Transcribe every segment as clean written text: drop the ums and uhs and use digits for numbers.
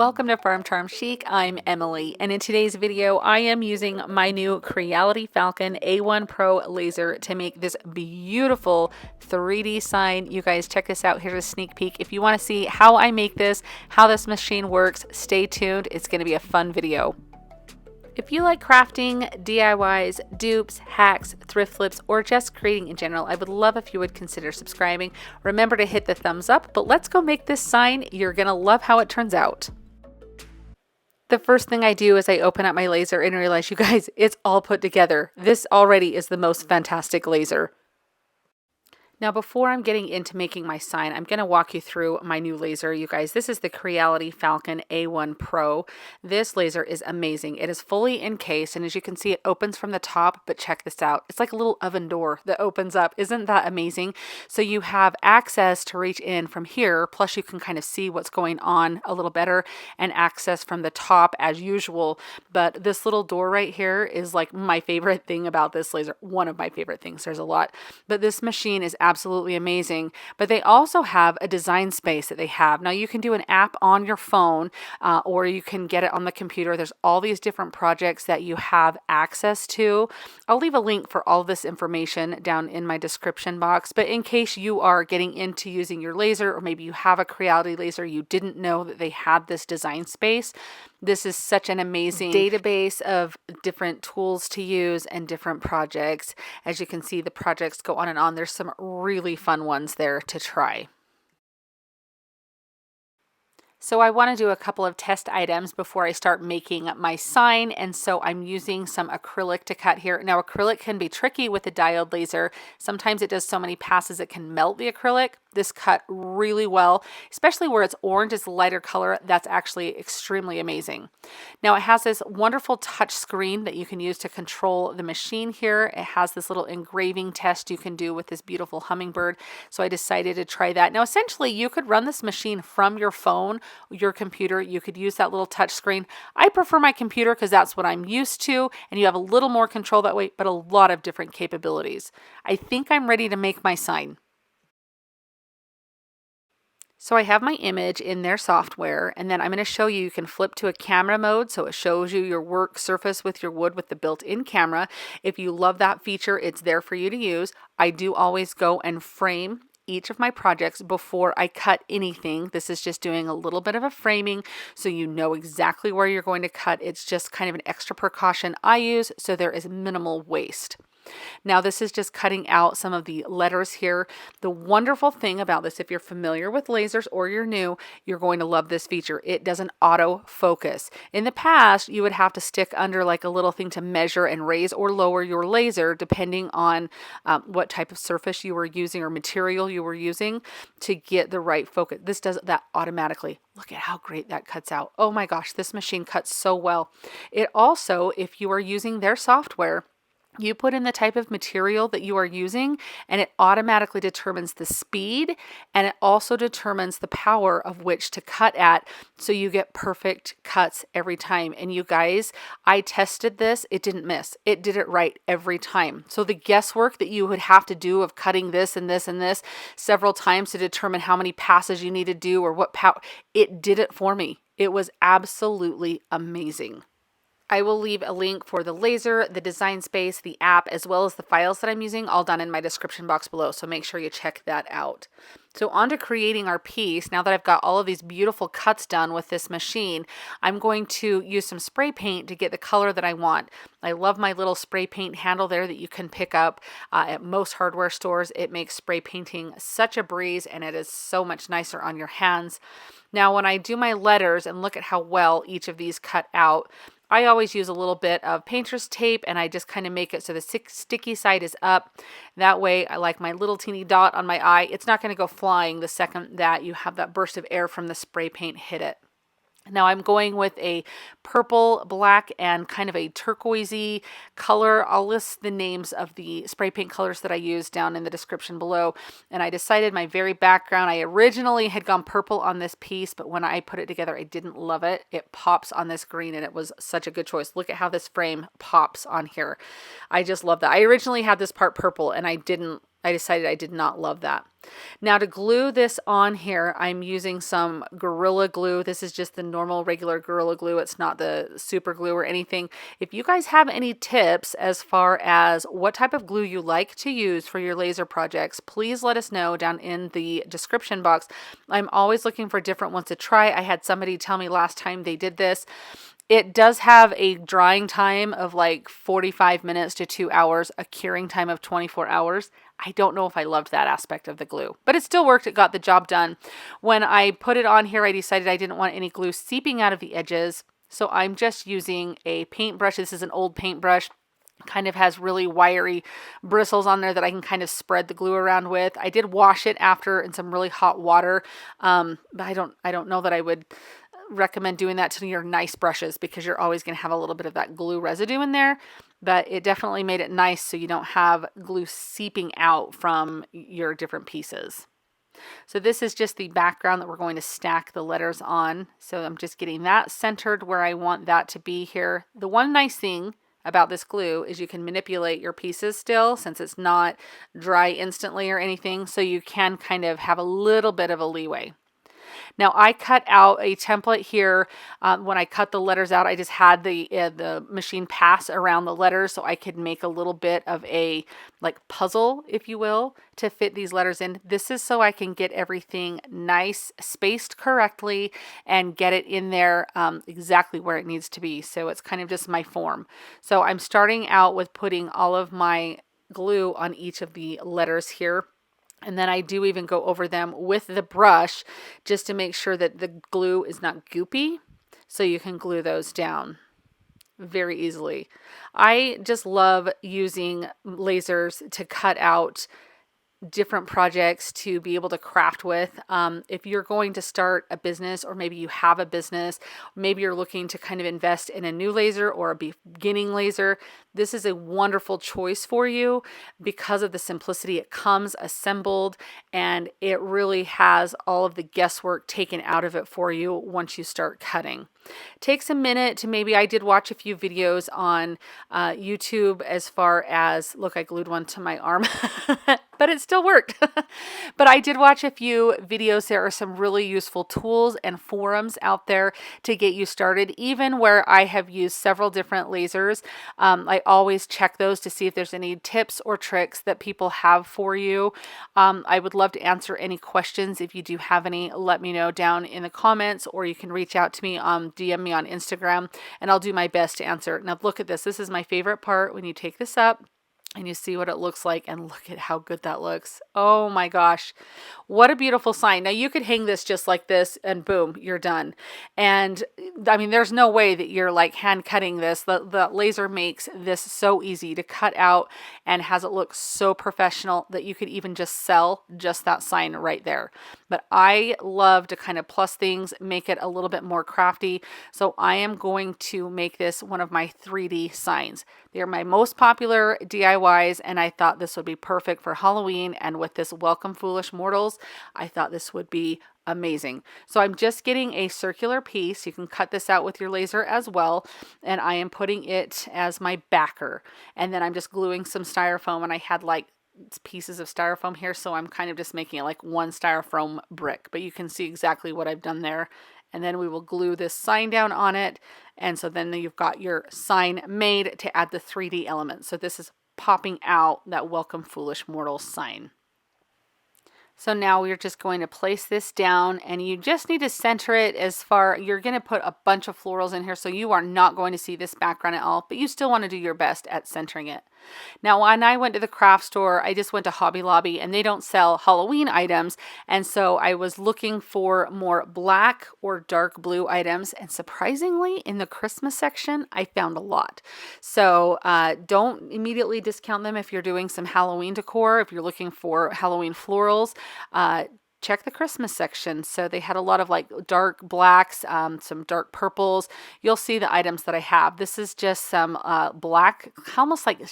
Welcome to Farm Charm Chic. I'm Emily, and in today's video I am using my new Creality Falcon A1 Pro laser to make this beautiful 3D sign. You guys check this out. Here's a sneak peek. If you want to see how I make this, how this machine works, stay tuned. It's going to be a fun video. If you like crafting, DIYs, dupes, hacks, thrift flips, or just creating in general, I would love if you would consider subscribing. Remember to hit the thumbs up, but let's go make this sign. You're going to love how it turns out. The first thing I do is I open up my laser and realize, you guys, it's all put together. This already is the most fantastic laser. Now, before I'm getting into making my sign, I'm going to walk you through my new laser. You guys, this is the Creality Falcon A1 Pro. This laser is amazing. It is fully encased, and as you can see, it opens from the top, but check this out. It's like a little oven door that opens up. Isn't that amazing? So you have access to reach in from here, plus you can kind of see what's going on a little better, and access from the top as usual. But this little door right here is like my favorite thing about this laser. One of my favorite things. There's a lot. But this machine is absolutely amazing. But they also have a design space that they have. Now you can do an app on your phone or you can get it on the computer. There's all these different projects that you have access to. I'll leave a link for all this information down in my description box. But in case you are getting into using your laser, or maybe you have a Creality laser, you didn't know that they had this design space. This is such an amazing database of different tools to use and different projects. As you can see, the projects go on and on. There's some really fun ones there to try. So I want to do a couple of test items before I start making my sign, and so I'm using some acrylic to cut here. Now acrylic can be tricky with the diode laser. Sometimes it does so many passes it can melt the acrylic. This cut really well, especially where it's orange, it's a lighter color. That's actually extremely amazing. Now it has this wonderful touch screen that you can use to control the machine here. It has this little engraving test you can do with this beautiful hummingbird. So I decided to try that. Now essentially you could run this machine from your phone, your computer. You could use that little touch screen. I prefer my computer because that's what I'm used to, and you have a little more control that way, but a lot of different capabilities. I think I'm ready to make my sign. So I have my image in their software, and then I'm going to show you can flip to a camera mode, so it shows you your work surface with your wood with the built-in camera. If you love that feature, it's there for you to use. I do always go and frame each of my projects before I cut anything. This is just doing a little bit of a framing so you know exactly where you're going to cut. It's just kind of an extra precaution I use so there is minimal waste. Now this is just cutting out some of the letters here. The wonderful thing about this, if you're familiar with lasers or you're new, you're going to love this feature. It does an auto focus. In the past, you would have to stick under like a little thing to measure and raise or lower your laser depending on what type of surface you were using or material you were using to get the right focus. This does that automatically. Look at how great that cuts out. Oh my gosh, this machine cuts so well. It also, if you are using their software, you put in the type of material that you are using and it automatically determines the speed, and it also determines the power of which to cut at, so you get perfect cuts every time. And you guys, I tested this, it didn't miss. It did it right every time. So the guesswork that you would have to do of cutting this and this and this several times to determine how many passes you need to do or what power, it did it for me. It was absolutely amazing. I will leave a link for the laser, the design space, the app, as well as the files that I'm using, all down in my description box below, so make sure you check that out. So on to creating our piece. Now that I've got all of these beautiful cuts done with this machine, I'm going to use some spray paint to get the color that I want. I love my little spray paint handle there that you can pick up at most hardware stores. It makes spray painting such a breeze, and it is so much nicer on your hands. Now when I do my letters and look at how well each of these cut out, I always use a little bit of painter's tape, and I just kind of make it so the sticky side is up. That way, I like my little teeny dot on my eye. It's not going to go flying the second that you have that burst of air from the spray paint hit it. Now I'm going with a purple, black, and kind of a turquoisey color. I'll list the names of the spray paint colors that I use down in the description below. And I decided my very background, I originally had gone purple on this piece, but when I put it together, I didn't love it. It pops on this green, and it was such a good choice. Look at how this frame pops on here. I just love that. I originally had this part purple, and I didn't I decided I did not love that. Now to glue this on here, I'm using some Gorilla Glue. This is just the normal regular Gorilla Glue. It's not the super glue or anything. If you guys have any tips as far as what type of glue you like to use for your laser projects, please let us know down in the description box. I'm always looking for different ones to try. I had somebody tell me last time they did this. It does have a drying time of like 45 minutes to 2 hours, a curing time of 24 hours. I don't know if I loved that aspect of the glue, but it still worked. It got the job done. When I put it on here, I decided I didn't want any glue seeping out of the edges. So I'm just using a paintbrush. This is an old paintbrush. Kind of has really wiry bristles on there that I can kind of spread the glue around with. I did wash it after in some really hot water, but I don't know that I would recommend doing that to your nice brushes because you're always going to have a little bit of that glue residue in there. But it definitely made it nice so you don't have glue seeping out from your different pieces. So this is just the background that we're going to stack the letters on. So I'm just getting that centered where I want that to be here. The one nice thing about this glue is you can manipulate your pieces still, since it's not dry instantly or anything, so you can kind of have a little bit of a leeway. Now I cut out a template here. When I cut the letters out, I just had the machine pass around the letters so I could make a little bit of a like puzzle, if you will, to fit these letters in. This is so I can get everything nice, spaced correctly, and get it in there exactly where it needs to be. So it's kind of just my form. So I'm starting out with putting all of my glue on each of the letters here. And then I do even go over them with the brush just to make sure that the glue is not goopy, so you can glue those down very easily. I just love using lasers to cut out different projects to be able to craft with. If you're going to start a business, or maybe you have a business, maybe you're looking to kind of invest in a new laser or a beginning laser, this is a wonderful choice for you because of the simplicity. It comes assembled and it really has all of the guesswork taken out of it for you once you start cutting. It takes a minute to I did watch a few videos on YouTube as far as, look, I glued one to my arm, but it still worked. But I did watch a few videos. There are some really useful tools and forums out there to get you started, even where I have used several different lasers. I always check those to see if there's any tips or tricks that people have for you. I would love to answer any questions. If you do have any, let me know down in the comments, or you can reach out to me, DM me on Instagram, and I'll do my best to answer. Now look at this. This is my favorite part, when you take this up and you see what it looks like, and look at how good that looks. Oh my gosh, what a beautiful sign. Now you could hang this just like this and boom, you're done. And I mean, there's no way that you're like hand cutting this. The laser makes this so easy to cut out and has it look so professional that you could even just sell just that sign right there. But I love to kind of plus things, make it a little bit more crafty. So I am going to make this one of my 3D signs. They're my most popular DIYs, and I thought this would be perfect for Halloween. And with this Welcome Foolish Mortals, I thought this would be amazing. So I'm just getting a circular piece. You can cut this out with your laser as well. And I am putting it as my backer. And then I'm just gluing some styrofoam, and I had like pieces of styrofoam here, so I'm kind of just making it like one styrofoam brick, but you can see exactly what I've done there. And then we will glue this sign down on it, and so then you've got your sign made to add the 3D element. So this is popping out that Welcome Foolish Mortals sign. So now we're just going to place this down, and you just need to center it you're going to put a bunch of florals in here, so you are not going to see this background at all, but you still want to do your best at centering it. Now, when I went to the craft store, I just went to Hobby Lobby, and they don't sell Halloween items, and so I was looking for more black or dark blue items, and surprisingly, in the Christmas section, I found a lot. So don't immediately discount them if you're doing some Halloween decor. If you're looking for Halloween florals, check the Christmas section. So they had a lot of like dark blacks, some dark purples. You'll see the items that I have. This is just some black, almost like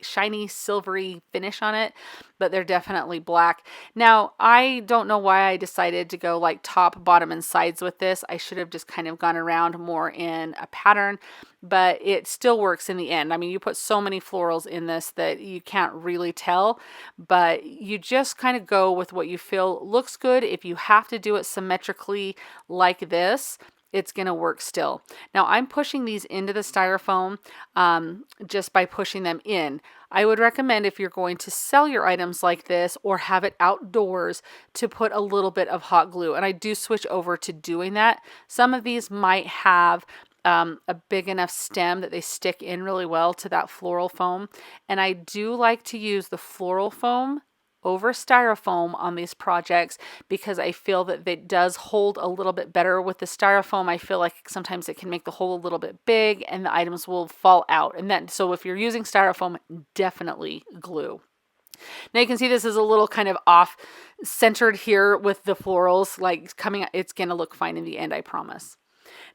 shiny silvery finish on it. but they're definitely black. Now, I don't know why I decided to go like top, bottom, and sides with this. I should have just kind of gone around more in a pattern, but it still works in the end. I mean, you put so many florals in this that you can't really tell, but you just kind of go with what you feel looks good. If you have to do it symmetrically like this, it's going to work still. Now I'm pushing these into the styrofoam just by pushing them in. I would recommend, if you're going to sell your items like this or have it outdoors, to put a little bit of hot glue. And I do switch over to doing that. Some of these might have a big enough stem that they stick in really well to that floral foam. And I do like to use the floral foam over styrofoam on these projects because I feel that it does hold a little bit better. With the styrofoam, I feel like sometimes it can make the hole a little bit big and the items will fall out. And then, so if you're using styrofoam, definitely glue. Now you can see this is a little kind of off centered here with the florals like coming out. It's going to look fine in the end, I promise.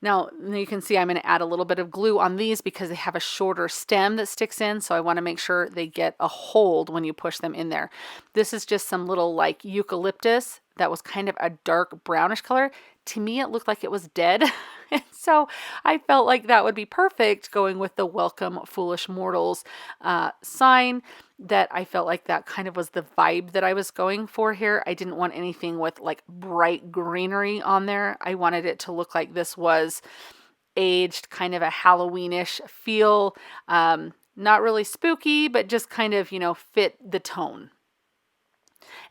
Now you can see I'm going to add a little bit of glue on these because they have a shorter stem that sticks in, so I want to make sure they get a hold when you push them in there. This is just some little like eucalyptus that was kind of a dark brownish color. To me, it looked like it was dead. And so I felt like that would be perfect going with the Welcome Foolish Mortals sign. That I felt like that kind of was the vibe that I was going for here. I didn't want anything with like bright greenery on there. I wanted it to look like this was aged, kind of a Halloweenish feel. Not really spooky, but just kind of, you know, fit the tone.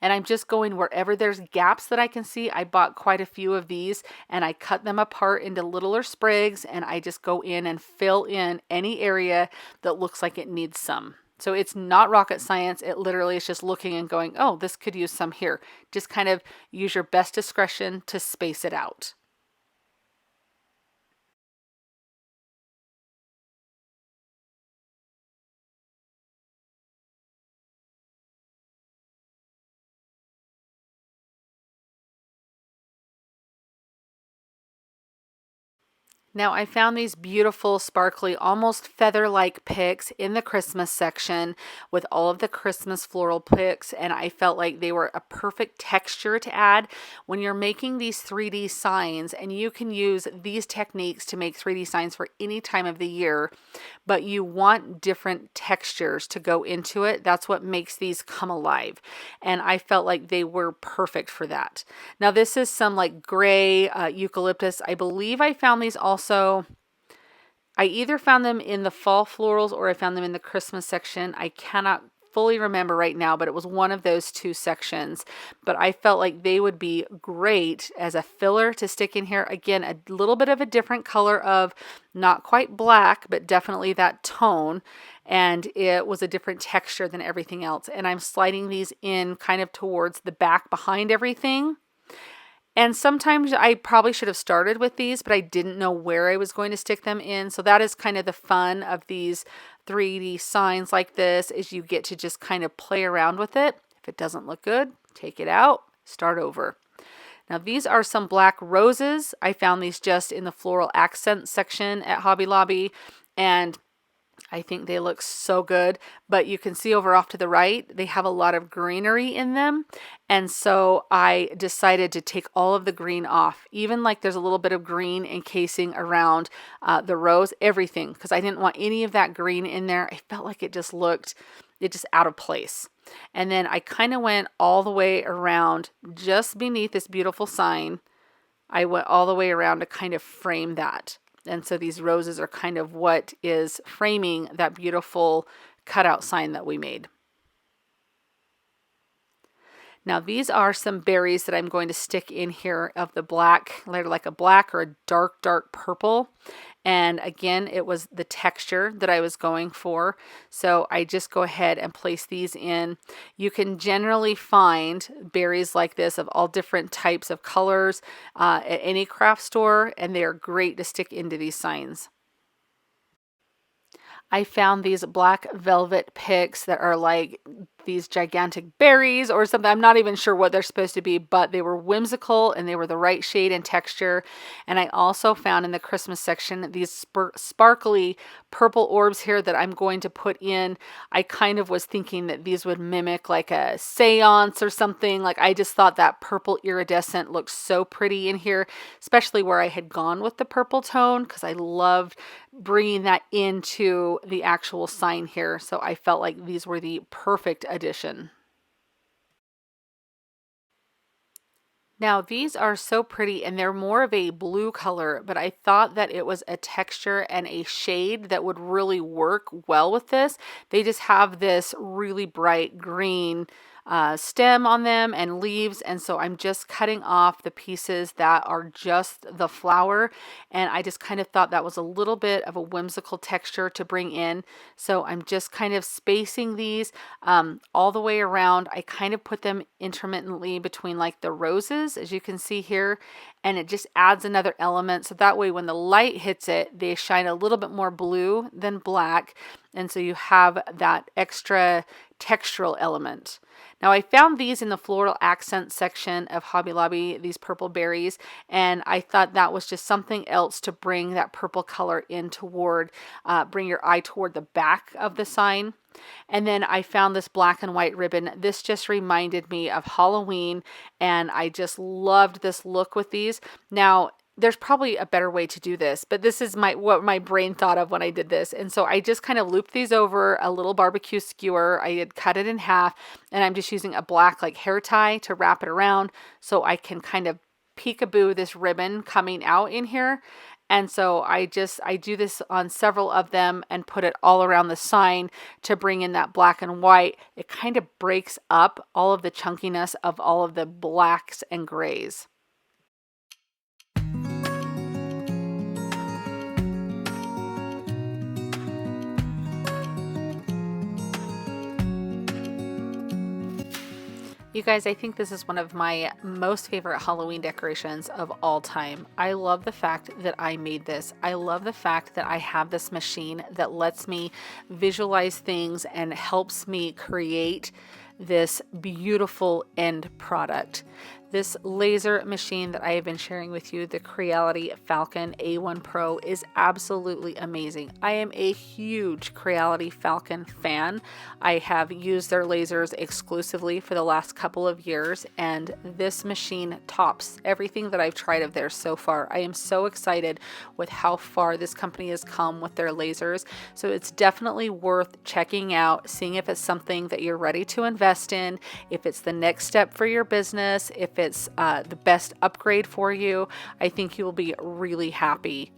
And I'm just going wherever there's gaps that I can see. I bought quite a few of these and I cut them apart into littler sprigs, and I just go in and fill in any area that looks like it needs some. So it's not rocket science. It literally is just looking and going, oh, this could use some here. Just kind of use your best discretion to space it out. Now I found these beautiful, sparkly, almost feather-like picks in the Christmas section with all of the Christmas floral picks, and I felt like they were a perfect texture to add when you're making these 3D signs. And you can use these techniques to make 3D signs for any time of the year, but you want different textures to go into it. That's what makes these come alive, and I felt like they were perfect for that. Now this is some like gray eucalyptus. I believe I found these also. I either found them in the fall florals or I found them in the Christmas section. I cannot fully remember right now, but it was one of those two sections. But I felt like they would be great as a filler to stick in here. Again, a little bit of a different color of not quite black, but definitely that tone. And it was a different texture than everything else. And I'm sliding these in kind of towards the back behind everything. And sometimes I probably should have started with these, but I didn't know where I was going to stick them in. So that is kind of the fun of these 3D signs like this, is you get to just kind of play around with it. If it doesn't look good, take it out, start over. Now these are some black roses. I found these just in the floral accent section at Hobby Lobby, and I think they look so good, but you can see over off to the right, they have a lot of greenery in them. And so I decided to take all of the green off, even like there's a little bit of green encasing around the rose, everything, because I didn't want any of that green in there. I felt like it just looked, out of place. And then I kind of went all the way around just beneath this beautiful sign. I went all the way around to kind of frame that. And so these roses are kind of what is framing that beautiful cutout sign that we made. Now these are some berries that I'm going to stick in here of the black, like a black or a dark, dark purple. And again, it was the texture that I was going for. So I just go ahead and place these in. You can generally find berries like this of all different types of colors at any craft store, and they are great to stick into these signs. I found these black velvet picks that are like these gigantic berries or something. I'm not even sure what they're supposed to be, but they were whimsical and they were the right shade and texture. And I also found in the Christmas section these sparkly purple orbs here that I'm going to put in. I kind of was thinking that these would mimic like a seance or something. Like, I just thought that purple iridescent looked so pretty in here, especially where I had gone with the purple tone, because I loved bringing that into the actual sign here. So I felt like these were the perfect addition. Now these are so pretty and they're more of a blue color, but I thought that it was a texture and a shade that would really work well with this. They just have this really bright green stem on them and leaves, and so I'm just cutting off the pieces that are just the flower, and I just kind of thought that was a little bit of a whimsical texture to bring in. So I'm just kind of spacing these all the way around. I kind of put them intermittently between like the roses, as you can see here, and it just adds another element, so that way when the light hits it, they shine a little bit more blue than black, and so you have that extra textural element. Now I found these in the floral accent section of Hobby Lobby, these purple berries, and I thought that was just something else to bring that purple color in toward, bring your eye toward the back of the sign. And then I found this black and white ribbon. This just reminded me of Halloween, and I just loved this look with these. Now, there's probably a better way to do this, but this is what my brain thought of when I did this. And so I just kind of looped these over a little barbecue skewer. I had cut it in half, and I'm just using a black like hair tie to wrap it around so I can kind of peekaboo this ribbon coming out in here. And so I do this on several of them and put it all around the sign to bring in that black and white. It kind of breaks up all of the chunkiness of all of the blacks and grays. You guys, I think this is one of my most favorite Halloween decorations of all time. I love the fact that I made this. I love the fact that I have this machine that lets me visualize things and helps me create this beautiful end product. This laser machine that I have been sharing with you, the Creality Falcon A1 Pro, is absolutely amazing. I am a huge Creality Falcon fan. I have used their lasers exclusively for the last couple of years, and this machine tops everything that I've tried of theirs so far. I am so excited with how far this company has come with their lasers. So it's definitely worth checking out, seeing if it's something that you're ready to invest in, if it's the next step for your business, if it's the best upgrade for you. I think you will be really happy.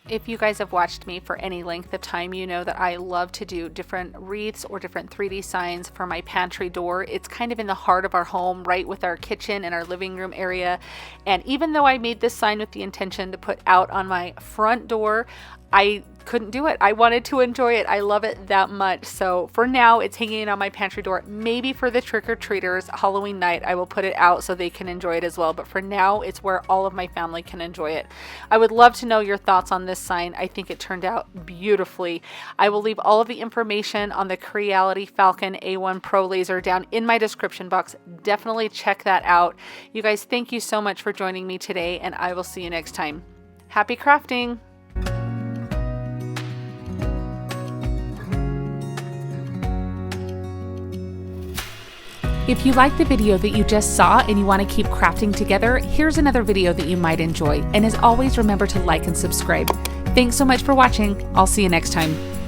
If you guys have watched me for any length of time, you know that I love to do different wreaths or different 3D signs for my pantry door. It's kind of in the heart of our home, right with our kitchen and our living room area. And even though I made this sign with the intention to put out on my front door, I couldn't do it. I wanted to enjoy it. I love it that much. So for now, it's hanging on my pantry door. Maybe for the trick-or-treaters Halloween night, I will put it out so they can enjoy it as well. But for now, it's where all of my family can enjoy it. I would love to know your thoughts on this sign. I think it turned out beautifully. I will leave all of the information on the Creality Falcon A1 Pro laser down in my description box. Definitely check that out. You guys, thank you so much for joining me today, and I will see you next time. Happy crafting! If you like the video that you just saw and you want to keep crafting together, here's another video that you might enjoy. And as always, remember to like and subscribe. Thanks so much for watching. I'll see you next time.